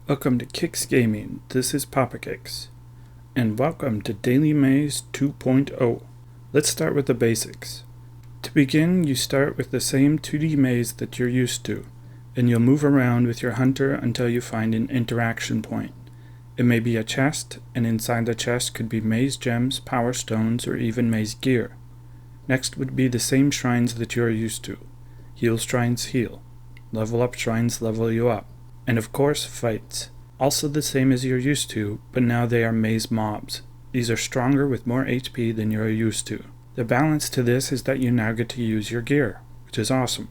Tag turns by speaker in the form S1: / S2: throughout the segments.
S1: Welcome to Kicks Gaming, this is Papa Kicks, and welcome to Daily Maze 2.0. Let's start with the basics. To begin, you start with the same 2D maze that you're used to, and you'll move around with your hunter until you find an interaction point. It may be a chest, and inside the chest could be maze gems, power stones, or even maze gear. Next would be the same shrines that you are used to. Heal shrines heal. Level up shrines level you up. And of course, fights. Also the same as you're used to, but now they are maze mobs. These are stronger with more HP than you're used to. The balance to this is that you now get to use your gear, which is awesome.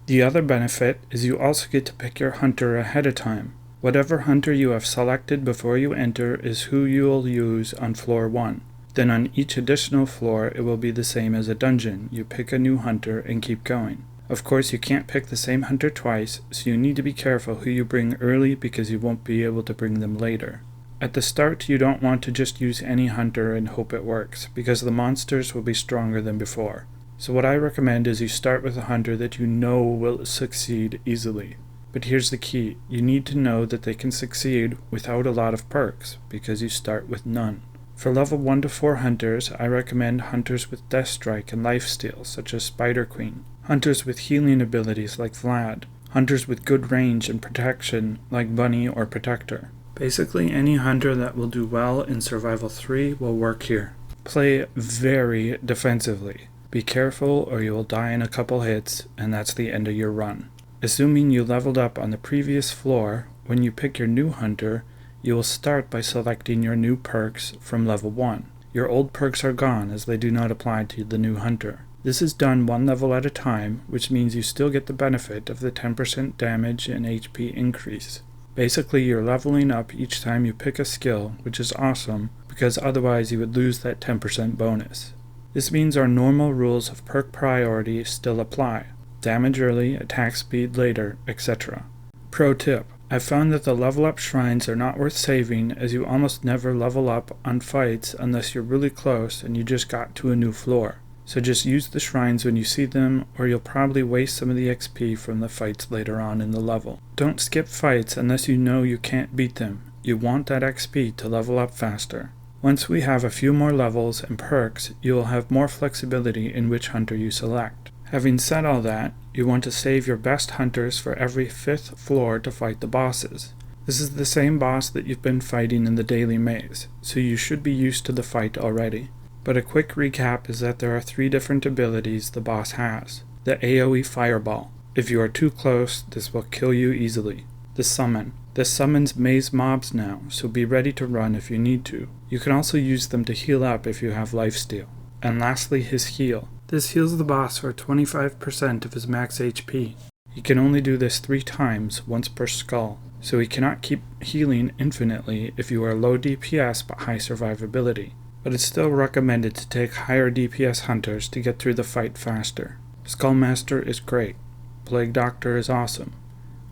S1: The other benefit is you also get to pick your hunter ahead of time. Whatever hunter you have selected before you enter is who you'll use on floor 1. Then on each additional floor it will be the same as a dungeon. You pick a new hunter and keep going. Of course, you can't pick the same hunter twice, so you need to be careful who you bring early because you won't be able to bring them later. At the start, you don't want to just use any hunter and hope it works, because the monsters will be stronger than before. So what I recommend is you start with a hunter that you know will succeed easily. But here's the key, you need to know that they can succeed without a lot of perks, because you start with none. For level 1 to 4 hunters, I recommend hunters with Death Strike and Lifesteal, such as Spider Queen. Hunters with healing abilities like Vlad. Hunters with good range and protection like Bunny or Protector. Basically any hunter that will do well in Survival 3 will work here. Play very defensively. Be careful or you will die in a couple hits and that's the end of your run. Assuming you leveled up on the previous floor, when you pick your new hunter, you will start by selecting your new perks from level 1. Your old perks are gone as they do not apply to the new hunter. This is done one level at a time, which means you still get the benefit of the 10% damage and HP increase. Basically, you're leveling up each time you pick a skill, which is awesome, because otherwise you would lose that 10% bonus. This means our normal rules of perk priority still apply. Damage early, attack speed later, etc. Pro tip. I've found that the level up shrines are not worth saving as you almost never level up on fights unless you're really close and you just got to a new floor. So just use the shrines when you see them or you'll probably waste some of the XP from the fights later on in the level. Don't skip fights unless you know you can't beat them. You want that XP to level up faster. Once we have a few more levels and perks, you will have more flexibility in which hunter you select. Having said all that, you want to save your best hunters for every 5th floor to fight the bosses. This is the same boss that you've been fighting in the daily maze, so you should be used to the fight already. But a quick recap is that there are 3 different abilities the boss has. The AoE Fireball. If you are too close, this will kill you easily. The Summon. This summons maze mobs now, so be ready to run if you need to. You can also use them to heal up if you have lifesteal. And lastly, his Heal. This heals the boss for 25% of his max HP. He can only do this 3 times, once per skull, so he cannot keep healing infinitely if you are low DPS but high survivability. But it's still recommended to take higher DPS hunters to get through the fight faster. Skullmaster is great. Plague Doctor is awesome.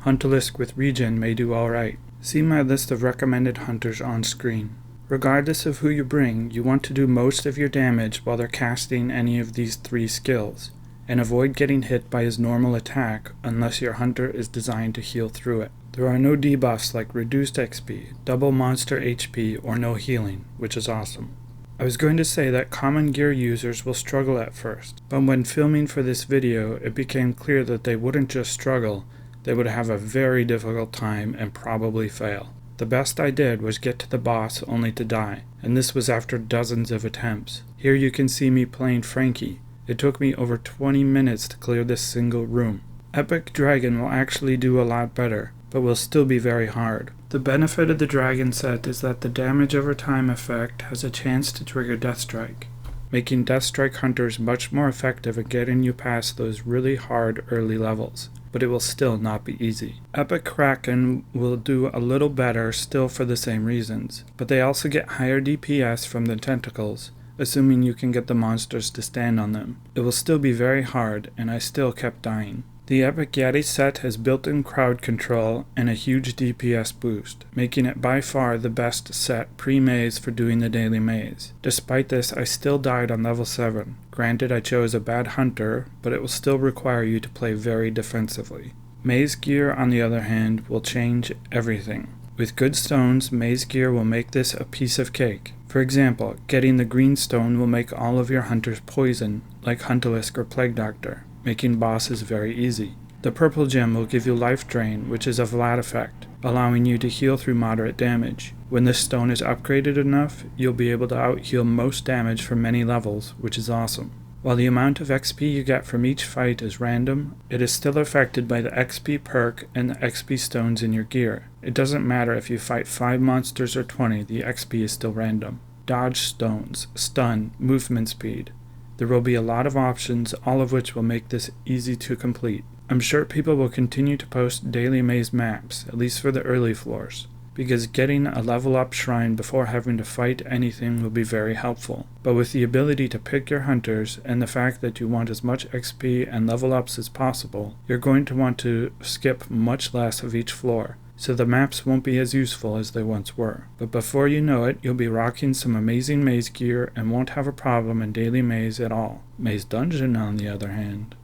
S1: Huntalisk with regen may do alright. See my list of recommended hunters on screen. Regardless of who you bring, you want to do most of your damage while they're casting any of these 3 skills, and avoid getting hit by his normal attack unless your hunter is designed to heal through it. There are no debuffs like reduced XP, double monster HP, or no healing, which is awesome. I was going to say that common gear users will struggle at first, but when filming for this video it became clear that they wouldn't just struggle, they would have a very difficult time and probably fail. The best I did was get to the boss only to die, and this was after dozens of attempts. Here you can see me playing Frankie. It took me over 20 minutes to clear this single room. Epic Dragon will actually do a lot better, but will still be very hard. The benefit of the Dragon set is that the damage over time effect has a chance to trigger Death Strike, making Death Strike hunters much more effective at getting you past those really hard early levels. But it will still not be easy. Epic Kraken will do a little better still for the same reasons, but they also get higher DPS from the tentacles, assuming you can get the monsters to stand on them. It will still be very hard, and I still kept dying. The Epic Yeti set has built-in crowd control and a huge DPS boost, making it by far the best set pre-maze for doing the daily maze. Despite this, I still died on level 7. Granted, I chose a bad hunter, but it will still require you to play very defensively. Maze gear, on the other hand, will change everything. With good stones, maze gear will make this a piece of cake. For example, getting the green stone will make all of your hunters poison, like Huntalisk or Plague Doctor, making bosses very easy. The purple gem will give you Life Drain, which is a Vlad effect, allowing you to heal through moderate damage. When this stone is upgraded enough, you'll be able to out-heal most damage for many levels, which is awesome. While the amount of XP you get from each fight is random, it is still affected by the XP perk and the XP stones in your gear. It doesn't matter if you fight 5 monsters or 20, the XP is still random. Dodge stones, stun, movement speed. There will be a lot of options, all of which will make this easy to complete. I'm sure people will continue to post daily maze maps, at least for the early floors, because getting a level up shrine before having to fight anything will be very helpful. But with the ability to pick your hunters and the fact that you want as much XP and level ups as possible, you're going to want to skip much less of each floor, so the maps won't be as useful as they once were. But before you know it, you'll be rocking some amazing maze gear and won't have a problem in daily maze at all. Maze dungeon, on the other hand.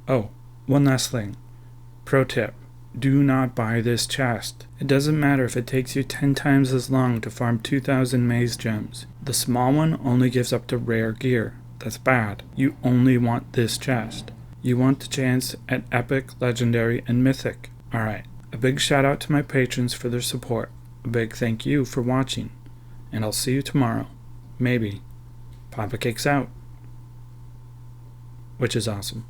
S1: Oh, one last thing. Pro tip. Do not buy this chest. It doesn't matter if it takes you 10 times as long to farm 2,000 maze gems. The small one only gives up to rare gear. That's bad. You only want this chest. You want the chance at epic, legendary, and mythic. Alright, a big shout out to my patrons for their support. A big thank you for watching. And I'll see you tomorrow. Maybe. Papa Cake's out. Which is awesome.